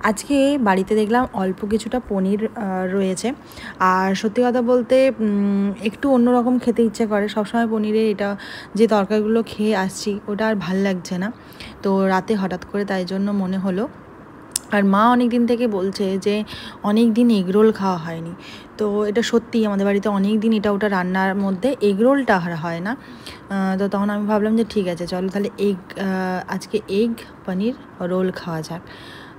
আজকে বাড়িতে দেখলাম অল্প কিছুটা পনির রয়েছে। আর সত্যি কথা বলতে একটু অন্যরকম খেতে ইচ্ছে করে। সবসময় পনিরের এটা যে তরকারিগুলো খেয়ে আসছি ওটা আর ভাল লাগছে না। তো রাতে হঠাৎ করে তাই জন্য মনে হলো। আর মা অনেক দিন থেকে বলছে যে অনেক দিন এগরোল খাওয়া হয়নি। তো এটা সত্যি আমাদের বাড়িতে অনেক দিন এটা ওটা রান্নার মধ্যে এগরোলটা আর হয় না। তো তখন আমি ভাবলাম যে ঠিক আছে চলো তাহলে আজকে এগ পনির রোল খাওয়া যাক।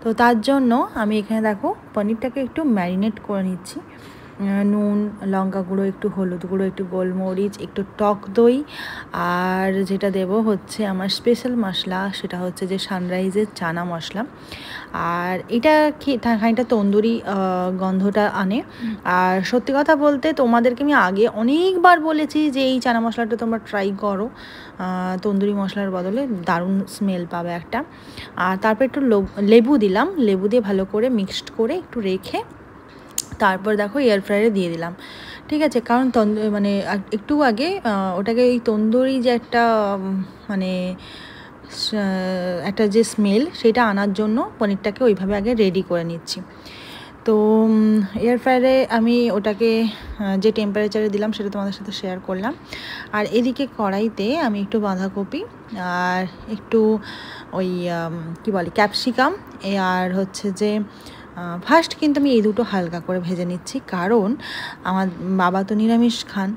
তো তার জন্য আমি এখানে দেখো পনিরটাকে একটু ম্যারিনেট করে নিচ্ছি। নুন, লঙ্কা গুঁড়ো, একটু হলুদ গুঁড়ো, একটু গোলমরিচ, একটু টক দই, আর যেটা দেব হচ্ছে আমার স্পেশাল মশলা, সেটা হচ্ছে যে সানরাইজের চানা মশলা। আর এটা খানিকটা তন্দুরি গন্ধটা আনে। আর সত্যি কথা বলতে তোমাদেরকে আমি আগে অনেকবার বলেছি যে এই চানা মশলাটা তোমরা ট্রাই করো, তন্দুরি মশলার বদলে দারুণ স্মেল পাবে একটা। আর তারপর একটু লেবু দিলাম, লেবু দিয়ে ভালো করে মিক্সড করে একটু রেখে তারপর দেখো এয়ার ফ্রায়ারে দিয়ে দিলাম। ঠিক আছে, কারণ মানে একটু আগে ওটাকে এই তন্দুরি যে একটা মানে একটা যে স্মেল সেটা আনার জন্য পনিরটাকে ওইভাবে আগে রেডি করে নিচ্ছি। তো এয়ার ফ্রায়ারে আমি ওটাকে যে টেম্পারেচারে দিলাম সেটা তোমাদের সাথে শেয়ার করলাম। আর এদিকে কড়াইতে আমি একটু বাঁধাকপি আর একটু ওই কী বলে ক্যাপসিকাম আর হচ্ছে যে ফার্স্ট কিন্তু আমি এই দুটো হালকা করে ভেজে নিচ্ছি, কারণ আমার বাবা তো নিরামিষ খান।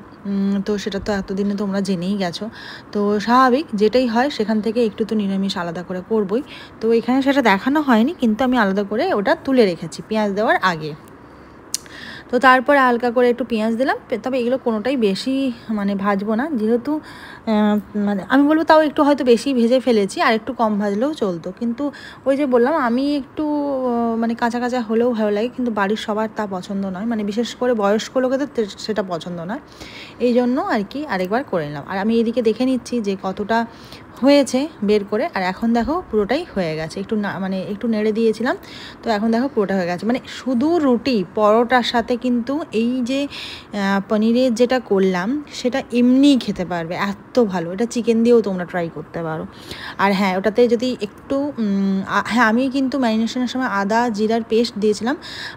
তো সেটা তো এতদিনে তোমরা জেনেই গেছো। তো স্বাভাবিক যেটাই হয় সেখান থেকে একটু তো নিরামিষ আলাদা করে করবই। তো এখানে সেটা দেখানো হয়নি, কিন্তু আমি আলাদা করে ওটা তুলে রেখেছি পেঁয়াজ দেওয়ার আগে। তো তারপরে হালকা করে একটু পেঁয়াজ দিলাম, তবে এগুলো কোনোটাই বেশি মানে ভাজবো না, যেহেতু মানে আমি বলবো তাও একটু হয়তো বেশি ভেজে ফেলেছি, আর একটু কম ভাজলেও চলতো। কিন্তু ওই যে বললাম আমি একটু মানে কাঁচা কাঁচা হলেও ভালো লাগে, কিন্তু বাড়ির সবার তা পছন্দ নয়, মানে বিশেষ করে বয়স্ক লোকেদের সেটা পছন্দ নয়। এই জন্য আর কি আরেকবার করে নিলাম। আর আমি এদিকে দেখে নিচ্ছি যে কতটা হয়েছে বের করে। আর এখন দেখো পুরোটাই হয়ে গেছে, একটু মানে একটু নেড়ে দিয়েছিলাম, তো এখন দেখো পুরোটা হয়ে গেছে। মানে শুধু রুটি পরোটার সাথে কিন্তু এই যে পনিরের যেটা করলাম সেটা এমনিই খেতে পারবে, এত ভালো। এটা চিকেন দিয়েও তোমরা ট্রাই করতে পারো। আর হ্যাঁ, ওটাতে যদি একটু হ্যাঁ, আমি কিন্তু ম্যারিনেশনের সময় আদা জিরার পেস্ট দিয়েছিলাম,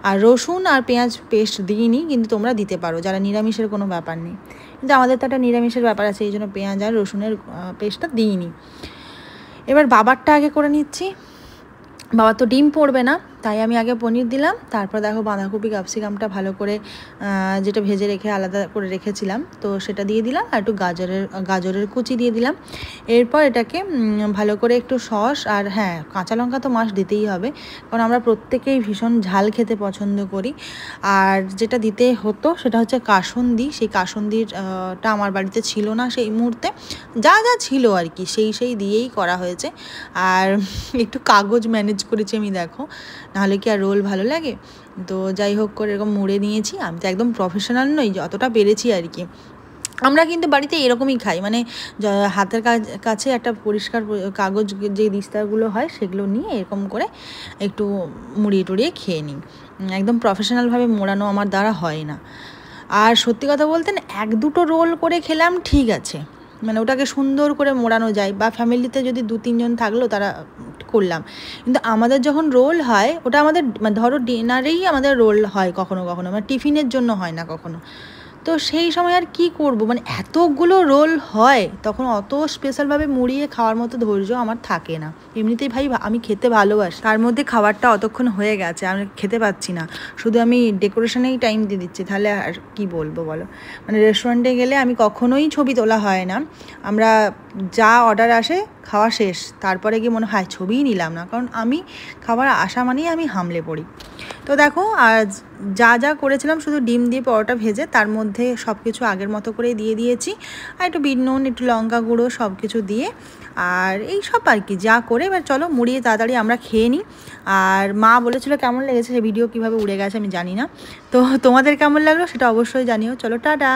আর রসুন আর পেঁয়াজ পেস্ট দিইনি, কিন্তু তোমরা দিতে পারো যারা নিরামিষের কোনো ব্যাপার নেই। কিন্তু আমাদের তো একটা নিরামিষের ব্যাপার আছে, এই জন্য পেঁয়াজ আর রসুনের পেস্টটা দিইনি। এবার বাবারটা আগে করে নিচ্ছি। বাবা তো ডিম পড়বে না, তাই আমি আগে পনির দিলাম, তারপর দেখো বাঁধাকপি ক্যাপসিকামটা ভালো করে যেটা ভেজে রেখে আলাদা করে রেখেছিলাম তো সেটা দিয়ে দিলাম, আর একটু গাজরের কুচি দিয়ে দিলাম। এরপর এটাকে ভালো করে একটু সস আর হ্যাঁ কাঁচা লঙ্কা তো মাস্ট দিতেই হবে, কারণ আমরা প্রত্যেকেই ভীষণ ঝাল খেতে পছন্দ করি। আর যেটা দিতে হতো সেটা হচ্ছে কাসুন্দি। সেই কাসুন্দিটা আমার বাড়িতে ছিল না সেই মুহূর্তে, যা যা ছিল আর কি সেই দিয়েই করা হয়েছে। আর একটু কাগজ ম্যানেজ করেছি আমি, দেখো, নাহলে কি আর রোল ভালো লাগে। তো যাই হোক করে এরকম মুড়ে নিয়েছি। আমি তো একদম প্রফেশনাল নই, যতটা পেরেছি আর কি। আমরা কিন্তু বাড়িতে এরকমই খাই, মানে হাতের কাছে একটা পরিষ্কার কাগজ যে দিস্তাগুলো হয় সেগুলো নিয়ে এরকম করে একটু মুড়িয়ে টুড়িয়ে খেয়ে নিই। একদম প্রফেশনালভাবে মোড়ানো আমার দ্বারা হয় না। আর সত্যি কথা বলতে এক দুটো রোল করে খেলাম ঠিক আছে, মানে ওটাকে সুন্দর করে মোড়ানো যায়, বা ফ্যামিলিতে যদি 2-3 জন থাকলো তারা করলাম। কিন্তু আমাদের যখন রোল হয় ওটা আমাদের মানে ধরো ডিনারেই আমাদের রোল হয় কখনো কখনো, মানে টিফিনের জন্য হয় না কখনো। তো সেই সময় আর কি করব, মানে এতগুলো রোল হয় তখন অত স্পেশালভাবে মুড়িয়ে খাওয়ার মতো ধৈর্য আমার থাকে না। এমনিতেই ভাই আমি খেতে ভালোবাসি, তার মধ্যে খাবারটা অতক্ষণ হয়ে গেছে আমি খেতে পাচ্ছি না, শুধু আমি ডেকোরেশনেই টাইম দিয়ে দিচ্ছি, তাহলে আর কি বলবো বলো। মানে রেস্টুরেন্টে গেলে আমি কখনোই ছবি তোলা হয় না, আমরা যা অর্ডার আসে খাওয়া শেষ, তারপরে গিয়ে মনে হয় ছবিই নিলাম না, কারণ আমি খাবার আসা মানেই আমি হামলে পড়ি। তো দেখো, আর যা যা করেছিলাম শুধু ডিম দিয়ে পরোটা ভেজে তার মধ্যে সব কিছু আগের মতো করে দিয়ে দিয়েছি, আর একটু বিট নুন, একটু লঙ্কা গুঁড়ো সব কিছু দিয়ে, আর এই সব আর কি যা করে এবার চলো মুড়িয়ে তাড়াতাড়ি আমরা খেয়ে নিই। আর মা বলেছিল কেমন লেগেছে, সে ভিডিও কীভাবে উড়ে গেছে আমি জানি না, তো তোমাদের কেমন লাগলো সেটা অবশ্যই জানিও। চলো টাটা।